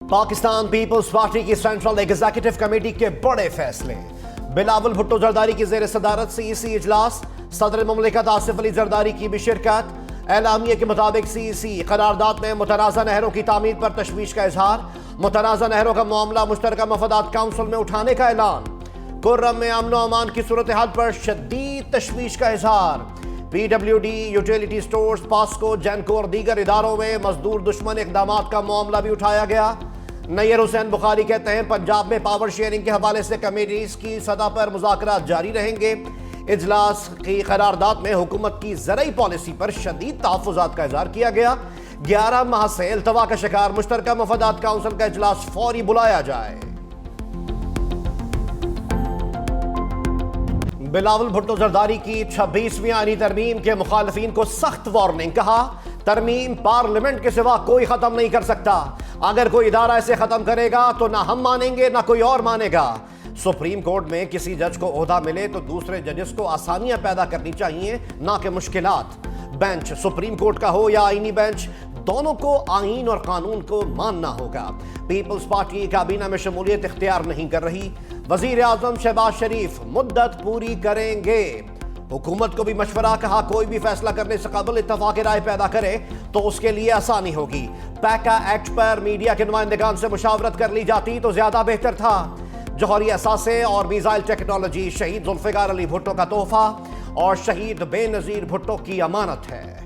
Pakistan peoples party की central executive committee के बड़े फैसले। बिलावल भुट्टो जरदारी की जेर सदारत सीईसी इजलास, सदर मुमलिकत आसिफ अली जरदारी की भी शिरकत। एलामिया के मुताबिक सीईसी करारदाद में मुतनाज़ा नहरों की तामीर पर तशवीश का इजहार। मुतनाज़ा नहरों का मामला मुश्तरका मफादात काउंसिल में उठाने का ऐलान। कुर्रम में अमन व अमान की सूरत हाल पर शदीद तशवीश का इजहार। PWD, यूटिलिटी स्टोर्स, पास्को, जैनको और दीगर इदारों में मजदूर दुश्मन इकदाम का मामला भी उठाया गया। नैयर हुसैन बुखारी कहते हैं पंजाब में पावर शेयरिंग के हवाले से कमेटीज की सतह पर मुज़ाकरात जारी रहेंगे। इजलास की करारदाद में हुकूमत की ज़रई पॉलिसी पर शदीद तहफ़्फ़ुज़ात का इज़हार किया गया। 11 माह से इल्तवा का शिकार मुश्तरका मफादात काउंसिल का इजलास फौरी बुलाया जाए। बिलावल भुट्टो जरदारी की 26वीं आईनी तरमीम के मुखालिफिन को सख्त वार्निंग। कहा तरमीम पार्लियामेंट के सिवा कोई खत्म नहीं कर सकता। अगर कोई इदारा इसे खत्म करेगा तो ना हम मानेंगे ना कोई और मानेगा। सुप्रीम कोर्ट में किसी जज को ओहदा मिले तो दूसरे जजेस को आसानियां पैदा करनी चाहिए, ना कि मुश्किलात। बेंच सुप्रीम कोर्ट का हो या आईनी बेंच, दोनों को आईन और कानून को मानना होगा। पीपल्स पार्टी काबीना में शमूलियत इख्तियार नहीं कर रही। वजीर आजम शहबाज शरीफ मुद्दत पूरी करेंगे। हुकूमत को भी मशवरा। कहा कोई भी फैसला करने से कबल इत्तफाक राय पैदा करे तो उसके लिए आसानी होगी। पैका एक्ट पर मीडिया के नुमाइंदगान से मुशावरत कर ली जाती तो ज्यादा बेहतर था। जौहरी असासे और मिसाइल टेक्नोलॉजी शहीद जुल्फिकार अली भुट्टो का तोहफा और शहीद बेनजीर भुट्टो की अमानत है।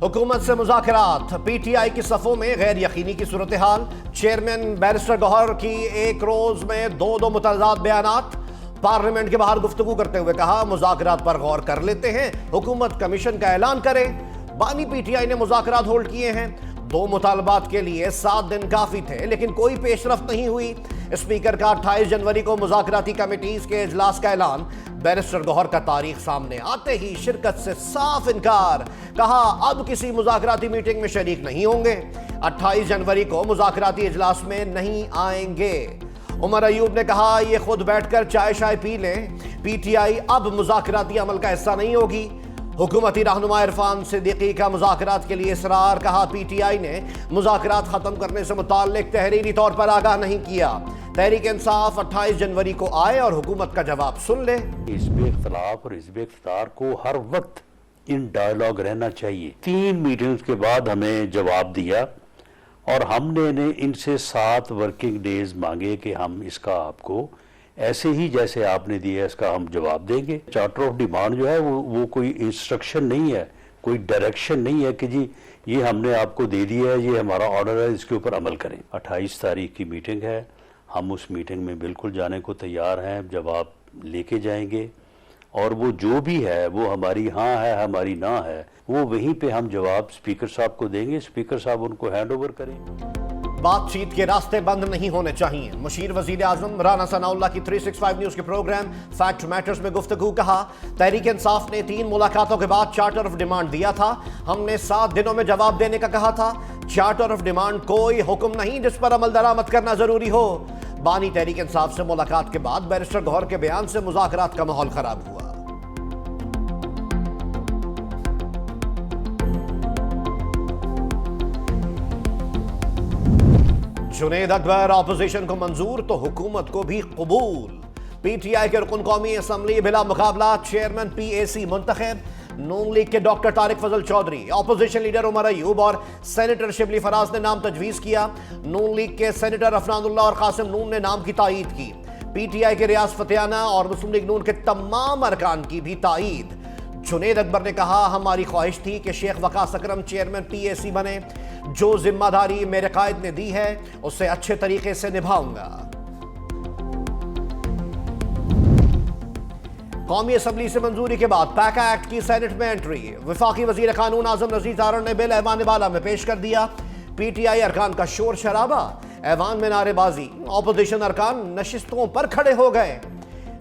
हुकूमत से मुज़ाकरात। PTI की सफ़ों में गैर यकीनी की सूरत हाल। चेयरमैन बैरिस्टर गौहर की एक रोज में दो मुतज़ाद बयानात। पार्लियामेंट के बाहर गुफ्तगू करते हुए कहा मुज़ाकरात पर गौर कर लेते हैं, हुकूमत कमीशन का ऐलान करे। बानी PTI ने मुज़ाकरात होल्ड किए हैं। 2 मुतालबात के लिए 7 दिन काफी थे, लेकिन कोई पेशरफ्त नहीं हुई। स्पीकर का 28 जनवरी को मुज़ाकराती कमेटीज के इजलास का ऐलान। बैरिस्टर गौहर का तारीख सामने आते ही शिरकत से साफ इनकार। कहा अब किसी मुज़ाकराती मीटिंग में शरीक नहीं होंगे। 28 जनवरी को मुज़ाकराती इजलास में नहीं आएंगे। उमर अयूब ने कहा ये खुद बैठकर चाय शाय पी लें। PTI अब मुज़ाकराती अमल का हिस्सा नहीं होगी। हुकूमती रहनुमा इरफान सिद्दीकी का मुज़ाकरात के लिए इसरार। कहा PTI ने मुज़ाकरात खत्म करने से मुताल्लिक तहरीरी तौर पर आगाह नहीं किया। तहरीक इंसाफ 28 जनवरी को आए और हुकूमत का जवाब सुन ले। हिज़्ब इख्तिलाफ और हिज़्ब इख्तियार को हर वक्त इन डायलॉग रहना चाहिए। 3 मीटिंग्स के बाद हमें जवाब दिया और हमने इनसे 7 वर्किंग डेज मांगे कि हम इसका आपको ऐसे ही जैसे आपने दिया इसका हम जवाब देंगे। चार्टर ऑफ डिमांड जो है वो कोई इंस्ट्रक्शन नहीं है, कोई डायरेक्शन नहीं है कि जी ये हमने आपको दे दिया है, ये हमारा ऑर्डर है, इसके ऊपर अमल करें। 28 तारीख की मीटिंग है, हम उस मीटिंग में बिल्कुल जाने को तैयार हैं। जवाब लेके जाएंगे और वो जो भी है वो हमारी हाँ है हमारी ना है, वो वहीं पे हम जवाब स्पीकर साहब को देंगे। स्पीकर साहब उनको हैंड ओवर करें। बातचीत के रास्ते बंद नहीं होने चाहिए। मुशीर वजीर आजम राना सनाउल्लाह की 365 न्यूज के प्रोग्राम फैक्ट मैटर्स में गुफ्तगू। कहा तहरीक इंसाफ ने 3 मुलाकातों के बाद चार्टर ऑफ डिमांड दिया था। हमने 7 दिनों में जवाब देने का कहा था। चार्टर ऑफ डिमांड कोई हुक्म नहीं जिस पर अमल दरामद करना जरूरी हो। बानी तहरीक इंसाफ से मुलाकात के बाद बैरिस्टर गौहर के बयान से मुज़ाकरात का माहौल खराब हुआ। जुनेद अकबर ऑपोजिशन को मंजूर तो हुकूमत को भी कबूल। PTI के रुकन कौमी असम्बली बिला मुकाबला चेयरमैन PAC मुंतखब। नून लीग के डॉक्टर तारिक फजल चौधरी, ऑपोजिशन लीडर उमर अयूब और सेनेटर शिबली फराज ने नाम तजवीज़ किया। नून लीग के सेनेटर अफनानुल्लाह और कासिम नून ने नाम की तायीद की। PTI के रियाज फतेहाना और मुस्लिम लीग नून के तमाम अरकान की भी तायीद। जुनेद अकबर ने कहा हमारी ख्वाहिश थी कि शेख वकास अकरम चेयरमैन PAC बने। जो जिम्मेदारी मेरे कायद ने दी है उसे अच्छे तरीके से निभाऊंगा। कौमी असम्बली से मंजूरी के बाद पैका एक्ट की सेनेट में एंट्री। वफाकी वजीर कानून आजम नजीर तारण ने बिल ऐवान बाला में पेश कर दिया। PTI अरकान का शोर शराबा, ऐवान में नारेबाजी, ऑपोजिशन अरकान नशिस्तों पर खड़े हो गए।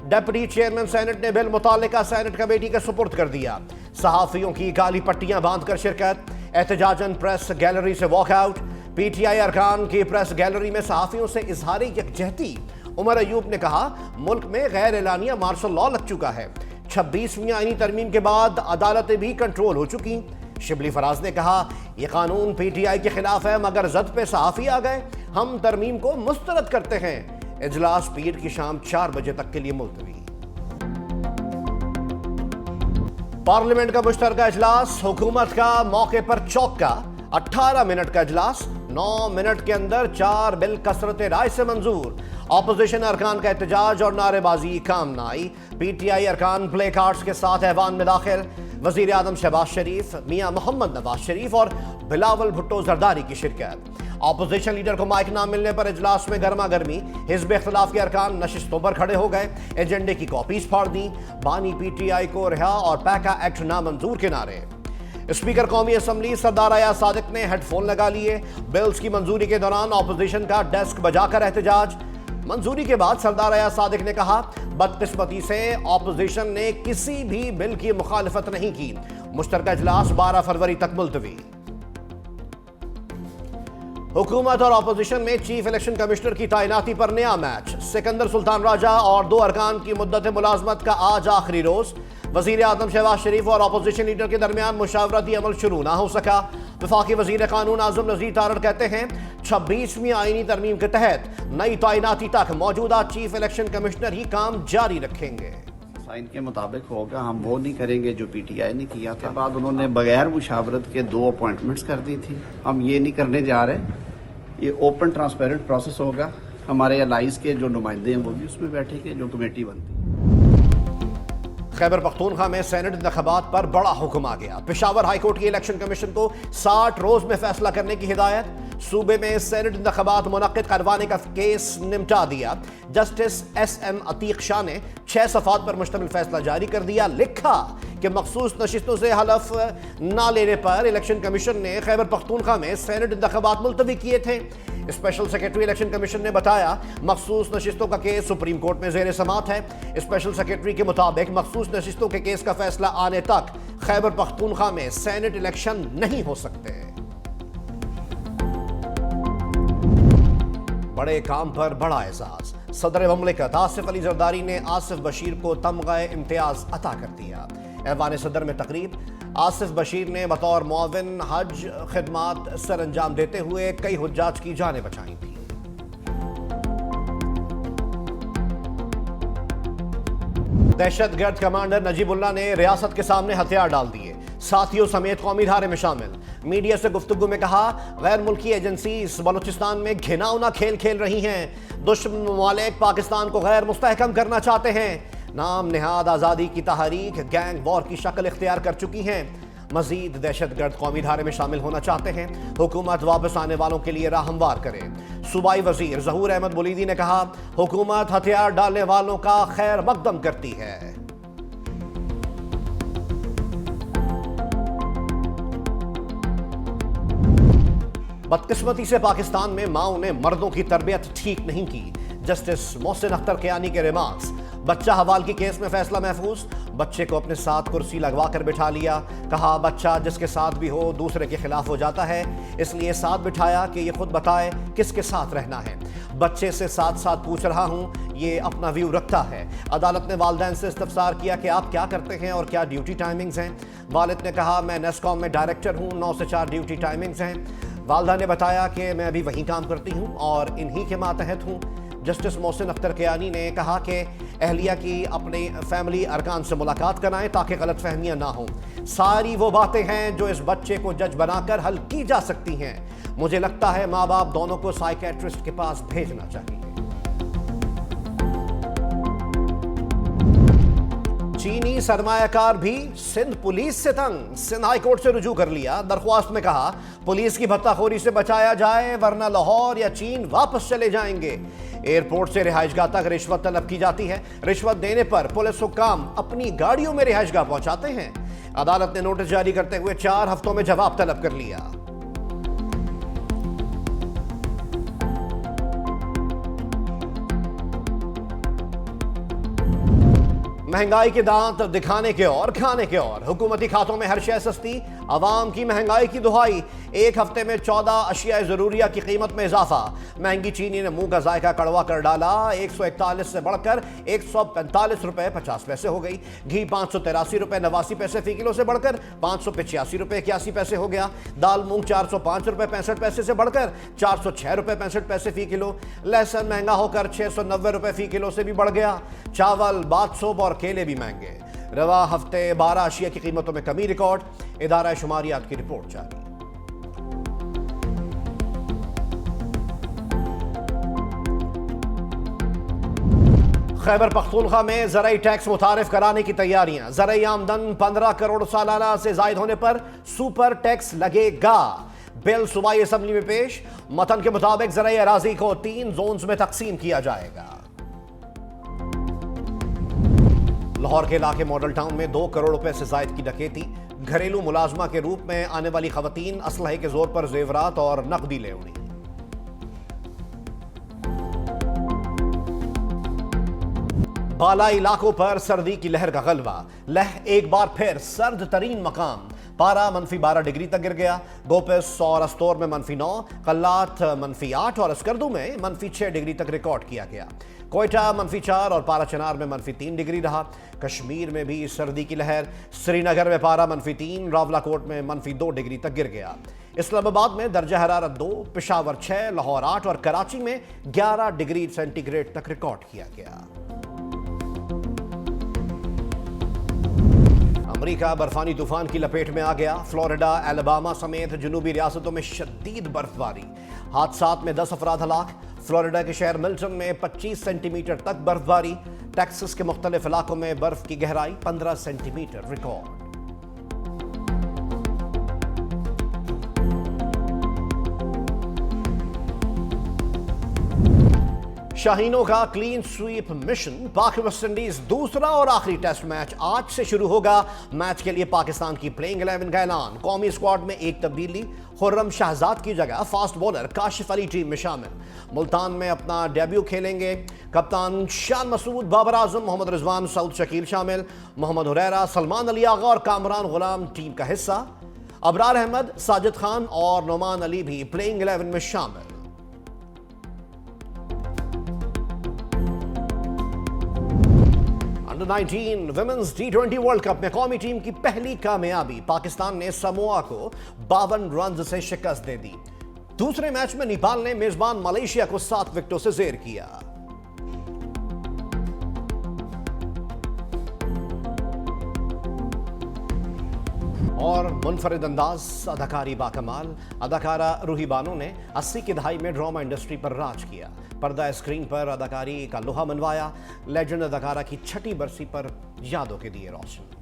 डिप्टी चेयरमैन सेनेट ने बिल मुतालिका सेनेट कमेटी के सुपुर्द कर दिया। सहाफियों की काली पट्टियां बांधकर शिरकत। एहतजाजन प्रेस गैलरी से वॉकआउट। PTI अरकान की प्रेस गैलरी में सहाफियों से इजहार यकजहती। उमर अयूब ने कहा मुल्क में गैर एलानिया मार्शल लॉ लग चुका है। 26वीं आईनी तरमीम के बाद अदालतें भी कंट्रोल हो चुकी। शिबली फराज ने कहा, यह कानून पीटीआई के खिलाफ है, मगर जद पे सहाफी आ गए, हम तरमीम को मुस्तरद करते हैं। इजलास पीर की शाम 4 बजे तक के लिए मुलतवी। पार्लियामेंट का मुश्तरका इजलास, हुकूमत का मौके पर चौका। 18 मिनट का इजलास, 9 मिनट के अंदर 4 बिल कसरत राय से मंजूर। ऑपोजिशन अरकान का एहतजाज और नारेबाजी काम न आई। पीटीआई अरकान प्ले कार्ड्स के साथ ऐवान में दाखिल। वजीर आजम शहबाज शरीफ, मियां मोहम्मद नवाज शरीफ और बिलावल भुट्टो जरदारी की शिरकत। ऑपोजिशन लीडर को माइक ना मिलने पर इजलास में गर्मा गर्मी। हिज़्ब इख्तिलाफ के अरकान नशिस्तों पर खड़े हो गए, एजेंडे की कॉपीज फाड़ दी। बानी पीटीआई को रिहा और पैका एक्ट नामंजूर के नारे। स्पीकर कौमी असम्बली सरदार अयाज सादिक ने हेडफोन लगा लिए। बिल्स की मंजूरी के दौरान ऑपोजिशन का डेस्क बजाकर एहतजाज। मंजूरी के बाद सरदार अयाज सादिक ने कहा, बदकिस्मती से ऑपोजिशन ने किसी भी बिल की मुखालिफत नहीं की। मुश्तरका इजलास 12 फरवरी तक मुलतवी। हुकूमत और ऑपोजिशन में चीफ इलेक्शन कमिश्नर की तैनाती पर नया मैच। सिकंदर सुल्तान राजा और 2 अरकान की मुद्दत मुलाजमत का आज आखिरी रोज। वजीर आजम शहबाज शरीफ और ऑपोजिशन लीडर के दरमियान मुशावरती अमल शुरू ना हो सका। वफाकी वजीर कानून आजम नज़ीर तारड़ कहते हैं, 26वीं आईनी तरमीम के तहत नई तैनाती तक मौजूदा चीफ इलेक्शन कमिश्नर ही काम जारी रखेंगे। साइन के मुताबिक होगा, हम वो नहीं करेंगे जो पीटीआई ने किया था। बाद उन्होंने बगैर मुशावरत के 2 अपॉइंटमेंट्स कर दी थी। हम ये नहीं करने जा रहे। ये ओपन ट्रांसपेरेंट प्रोसेस होगा। हमारे अलाइज के जो नुमाइंदे हैं वो भी उसमें बैठेंगे, जो कमेटी बनती है। खैबर पख्तूनख्वा में सेनेट इंतखाबात पर बड़ा हुक्म आ गया। पेशावर हाईकोर्ट की इलेक्शन कमीशन को 60 रोज में फैसला करने की हिदायत। सूबे में सेनेट इंतखाबात मुनक्किद करवाने का केस निपटा दिया। जस्टिस SM अतीक शाह ने 6 सफ़ात पर मुश्तमिल फैसला जारी कर दिया। लिखा कि मखसूस नशिस्तों से हलफ ना लेने पर इलेक्शन कमीशन ने खैबर पख्तूनख्वा में सेनेट इंतखाबात मुलतवी किए थे। स्पेशल सेक्रेटरी इलेक्शन कमीशन ने बताया, मखसूस नशिस्तों का केस सुप्रीम कोर्ट में ज़ेर समात है। स्पेशल सेक्रेटरी के मुताबिक मखसूस नशिस्तों के केस का फैसला आने तक खैबर पख्तूनख्वा में सेनेट इलेक्शन नहीं हो सकते। बड़े काम पर बड़ा एजाज। सदर ममलिकत आसिफ अली जरदारी ने आसिफ बशीर को तमग़े इम्तियाज अता कर दिया। ऐवान सदर में तकरीब। आसिफ बशीर ने बतौर मुआविन हज खिदमात सर अंजाम देते हुए कई हुज्जाज की जानें बचाई थी। दहशतगर्द कमांडर नजीबुल्लाह ने रियासत के सामने हथियार डाल दिए। साथियों समेत कौमी धारे में शामिल। मीडिया से गुफ्तगू में कहा, गैर मुल्की एजेंसीज बलूचिस्तान में घिनौना खेल खेल रही हैं। दुश्मन ममालिक पाकिस्तान को गैर मुस्तहकम करना चाहते हैं। नाम निहाद आज़ादी की तहरीक गैंग वॉर की शक्ल इख्तियार कर चुकी हैं। मजीद दहशतगर्द कौमी धारे में शामिल होना चाहते हैं। हुकूमत वापस आने वालों के लिए राह हमवार करे। सूबाई वजीर ज़हूर अहमद बुलीदी ने कहा, हुकूमत हथियार डालने वालों का खैर मकदम करती है। बदकिस्मती से पाकिस्तान में माओ ने मर्दों की तरबियत ठीक नहीं की। जस्टिस मोहसिन अख्तर कियानी के रिमार्क्स। बच्चा हवाल की केस में फैसला महफूज। बच्चे को अपने साथ कुर्सी लगवा कर बिठा लिया। कहा, बच्चा जिसके साथ भी हो दूसरे के खिलाफ हो जाता है, इसलिए साथ बिठाया कि ये खुद बताए किसके साथ रहना है। बच्चे से साथ साथ पूछ रहा हूँ, ये अपना व्यू रखता है। अदालत ने वालिदैन से इस्तफसार किया कि आप क्या करते हैं और क्या ड्यूटी टाइमिंग्स हैं। वालिद ने कहा, मैं नेस्कॉम में डायरेक्टर हूँ, 9 से 4 ड्यूटी टाइमिंग्स हैं। वालदा ने बताया कि मैं अभी वहीं काम करती हूँ और इन्हीं के मातहत हूँ। जस्टिस मोहसिन अख्तर कियानी ने कहा कि अहलिया की अपने फैमिली अरकान से मुलाकात कराएं ताकि गलतफहमियां ना हों। सारी वो बातें हैं जो इस बच्चे को जज बनाकर हल की जा सकती हैं। मुझे लगता है माँ बाप दोनों को साइकेट्रिस्ट के पास भेजना चाहिए। चीनी सरमायाकार भी सिंध पुलिस से तंग। सिंध हाई कोर्ट से रुजू कर लिया। दरख्वास्त में कहा, पुलिस की भत्ताखोरी से बचाया जाए वरना लाहौर या चीन वापस चले जाएंगे। एयरपोर्ट से रिहाइशगाह तक रिश्वत तलब की जाती है। रिश्वत देने पर पुलिस हुक्काम अपनी गाड़ियों में रिहाइशगाह पहुंचाते हैं। अदालत ने नोटिस जारी करते हुए 4 हफ्तों में जवाब तलब कर लिया। महंगाई के दांत दिखाने के और खाने के और। हुकूमती खातों में हर शय सस्ती। अवाम की महंगाई की दुहाई, एक हफ्ते में 14 अशियाए जरूरिया की कीमत में इजाफा। महंगी चीनी ने मुंह का जायका कड़वा कर डाला, 141 से बढ़कर 145 रुपए 50 पैसे हो गई। घी 583 रुपए 89 पैसे फी किलो से बढ़कर 585 रुपए 81 पैसे हो गया। दाल मूंग 405 रुपए 65 पैसे से बढ़कर 406 रुपए 65 पैसे फी किलो। लहसुन महंगा होकर 690 रुपए फी किलो से भी बढ़ गया। चावल, बादसूब और केले भी महंगे। रवा हफ्ते 12 अशिया की कीमतों में कमी रिकॉर्ड, इदारा शुमारियात की रिपोर्ट जारी। खैबर पख्तूनख्वा में ज़राई टैक्स मुतारिफ कराने की तैयारियां। ज़राई आमदन 15 करोड़ सालाना से जायद होने पर सुपर टैक्स लगेगा। बिल सूबाई असेंबली में पेश। मतन के मुताबिक ज़राई अराजी को 3 जोन्स में तकसीम किया जाएगा। लाहौर के इलाके मॉडल टाउन में 2 करोड़ रुपए से जायद की डकैती। घरेलू मुलाजमा के रूप में आने वाली खवातीन असलहे के जोर पर जेवरात और नकदी ले उड़ी। बालाई इलाकों पर सर्दी की लहर का गलबा। लह एक बार फिर सर्द तरीन मकाम। पारा -12 डिग्री तक गिर गया। गोपिस और अस्तोर में -9, कल्लात -8 और अस्करदू में -6 डिग्री तक रिकॉर्ड किया गया। कोयटा -4 और पारा चनार में -3 डिग्री रहा। कश्मीर में भी सर्दी की लहर। श्रीनगर में पारा -3, रावलाकोट में -2 डिग्री तक गिर गया। इस्लामाबाद में दर्जा हरारत 2, पेशावर 6, लाहौर 8 और कराची में 11 डिग्री सेंटीग्रेड तक रिकॉर्ड किया गया। अमेरिका बर्फानी तूफान की लपेट में आ गया। फ्लोरिडा, एलबामा समेत जनूबी रियासतों में शदीद बर्फबारी। हादसात में 10 अफराद हलाक। फ्लोरिडा के शहर मिल्टन में 25 सेंटीमीटर तक बर्फबारी। टेक्सास के मुख्तलिफ इलाकों में बर्फ की गहराई 15 सेंटीमीटर रिकॉर्ड। शाहीनों का clean sweep mission. Pak West Indies दूसरा और आखिरी टेस्ट मैच आज से शुरू होगा। मैच के लिए पाकिस्तान की प्लेइंग 11 का ऐलान। कौमी स्क्वाड में एक तब्दीली। खुर्रम शाहजाद की जगह fast bowler Kashif Ali team में शामिल। मुल्तान में अपना डेब्यू खेलेंगे कप्तान शान मसूद, बाबर आजम, मोहम्मद रिजवान, सऊद शकील शामिल। मोहम्मद हुरैरा, सलमान अली आगा और कामरान गुलाम टीम का हिस्सा। अबरार अहमद, साजिद खान और नोमान अली भी प्लेइंग 11 में शामिल। Under-19 women's T20 world cup में कौमी टीम की पहली कामयाबी। पाकिस्तान ने समोआ को 52 रन से शिकस्त दे दी। दूसरे मैच में नेपाल ने मेजबान मलेशिया को 7 विकेटों से जेर किया। और मुनफरिद अंदाज अदाकारी बाकमाल। अदाकारा रूही बानो ने 80 की दहाई में ड्रामा इंडस्ट्री पर राज किया। पर्दा स्क्रीन पर अदाकारी का लोहा मनवाया। लेजेंड अदाकारा की 6ठी बरसी पर यादों के दिए रोशन।